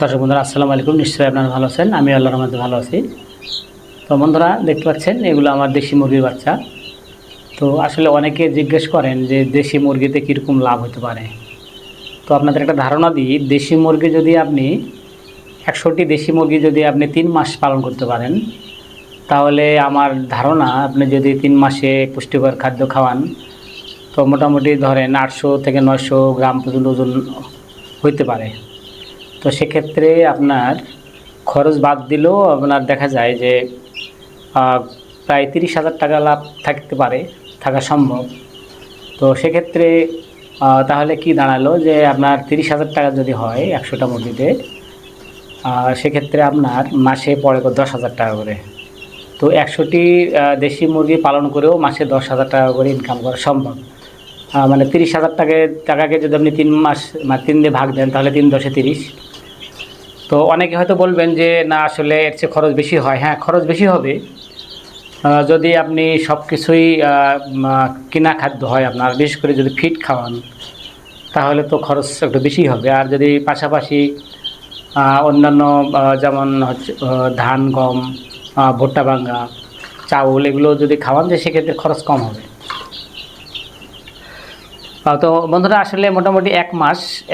দর্শক বন্ধুরা আসসালামু আলাইকুম। নিশ্চয়ই আপনারা ভালো আছেন, আমি আল্লাহর রহমতে ভালো আছি। তো বন্ধুরা দেখতে পাচ্ছেন এগুলো আমার দেশি মুরগির বাচ্চা। তো আসলে অনেকে জিজ্ঞেস করেন যে দেশি মুরগিতে কীরকম লাভ হতে পারে। তো আপনাদের একটা ধারণা দিই, দেশি মুরগি যদি আপনি 100টি দেশি মুরগি যদি আপনি 3 মাস পালন করতে পারেন, তাহলে আমার ধারণা আপনি যদি 3 মাসে পুষ্টিকর খাদ্য খাওয়ান, তো মোটামুটি ধরেন 800 থেকে 900 গ্রাম পর্যন্ত ওজন হইতে পারে। তো সেক্ষেত্রে আপনার খরচ বাদ দিলেও আপনার দেখা যায় যে প্রায় 30,000 টাকা লাভ থাকতে পারে, থাকা সম্ভব। তো সেক্ষেত্রে তাহলে কি দাঁড়ালো যে আপনার 30,000 টাকা যদি হয় 100টা মুরগিতে, সেক্ষেত্রে আপনার মাসে পড়ে 10,000 টাকা করে। তো 100টি দেশি মুরগি পালন করেও মাসে 10,000 টাকা করে ইনকাম করা সম্ভব। মানে 30,000 টাকাকে যদি আপনি 3 মাস মানে 3 দিয়ে ভাগ দেন, তাহলে 3 10 30। তো অনেকে হয়তো বলবেন যে না, আসলে এর চেয়ে খরচ বেশি হয়। হ্যাঁ, খরচ বেশি হবে যদি আপনি সব কিছুই কিনা খাদ্য হয় আপনার, বিশেষ করে যদি ফিড খাওয়ান, তাহলে তো খরচ একটু বেশি হবে। আর যদি পাশাপাশি অন্যান্য যেমন হচ্ছে ধান, গম, ভুট্টা ভাঙ্গা, চাউল, এগুলো যদি খাওয়ান, যে সেক্ষেত্রে খরচ কম হবে। তো বন্ধুরা আসলে মোটামুটি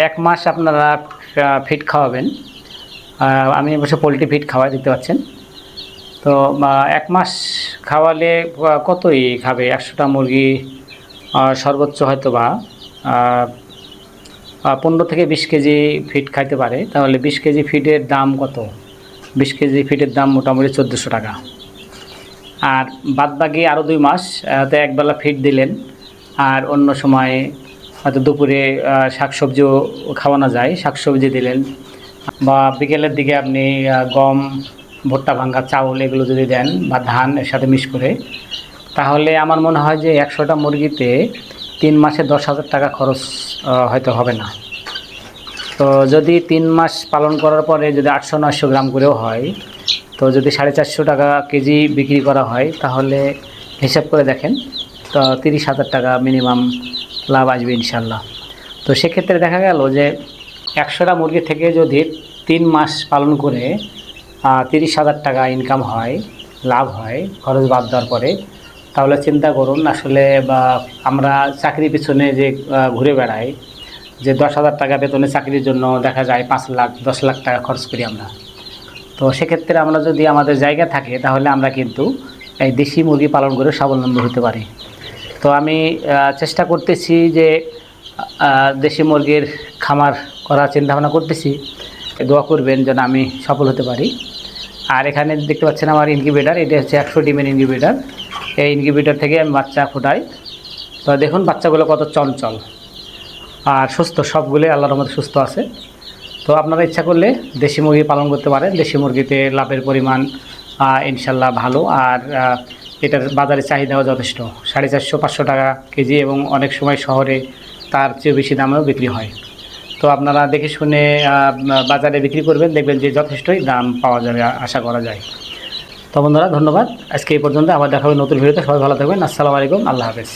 এক মাস আপনারা ফিড খাওয়াবেন। আমি অবশ্য পোলট্রি ফিড খাওয়াই, দিতে পাচ্ছেন। তো 1 মাস খাওয়ালে কতই খাবে 100টা মুরগি? সর্বোচ্চ হয়তো বা 15 থেকে 20 কেজি ফিড খাইতে পারে। তাহলে 20 কেজি ফিডের দাম কত? 20 কেজি ফিডের দাম মোটামুটি 1400 টাকা। আর বাদবাকি আরও 2 মাস তো একবেলা ফিড দিলেন, আর অন্য সময় হয়তো দুপুরে শাকসবজিও খাওয়ানো যায়, শাকসবজি দিলেন, বা বিকেলের দিকে আপনি গম, ভুট্টা ভাঙ্গা, চাউল এগুলো যদি দেন, বা ধান এর সাথে মিক্স করে, তাহলে আমার মনে হয় যে 100টা মুরগিতে 3 মাসে 10,000 টাকা খরচ হয়তো হবে না। তো যদি 3 মাস পালন করার পরে যদি 800-900 গ্রাম করেও হয়, তো যদি 450 টাকা কেজি বিক্রি করা হয়, তাহলে হিসাব করে দেখেন, তো 30,000 টাকা মিনিমাম লাভ আসবে ইনশাল্লাহ। তো সেক্ষেত্রে দেখা গেল যে 100টা মুরগি থেকে যদি 3 মাস পালন করে 30,000 টাকা ইনকাম হয়, লাভ হয় খরচ বাদ দেওয়ার পরে, তাহলে চিন্তা করুন আসলে বা আমরা চাকরির পিছনে যে ঘুরে বেড়াই, যে 10,000 টাকা বেতনে চাকরির জন্য দেখা যায় 5 লাখ 10 লাখ টাকা খরচ করি আমরা। তো সেক্ষেত্রে আমরা যদি আমাদের জায়গা থাকে, তাহলে আমরা কিন্তু এই দেশি মুরগি পালন করে স্বাবলম্বী হতে পারি। তো আমি চেষ্টা করতেছি যে দেশি মুরগির খামার করার চিন্তাভাবনা করতেছি। দোয়া করবেন যেন আমি সফল হতে পারি। আর এখানে দেখতে পাচ্ছেন আমার ইনকিউবেটার, এটা হচ্ছে 100 ডিমের ইনকিউবেটার। এই ইনকিউবেটার থেকে আমি বাচ্চা ফোটাই। তো দেখুন বাচ্চাগুলো কত চঞ্চল আর সুস্থ, সবগুলোই আল্লাহর রহমতে সুস্থ আছে। তো আপনারা ইচ্ছা করলে দেশি মুরগি পালন করতে পারেন। দেশি মুরগিতে লাভের পরিমাণ ইনশাল্লাহ ভালো। আর এটার বাজারে চাহিদাও যথেষ্ট, 450-500 টাকা কেজি, এবং অনেক সময় শহরে তার চেয়ে বেশি দামেও বিক্রি হয়। তো আপনারা দেখে শুনে বাজারে বিক্রি করবেন, দেখবেন যে যথেষ্টই দাম পাওয়া যাবে, আশা করা যায়। তো বন্ধুরা ধন্যবাদ, আজকে এই পর্যন্ত। আবার দেখা হবে নতুন ভিডিওতে। সবাই ভালো থাকবেন। আসসালামু আলাইকুম, আল্লাহ হাফেজ।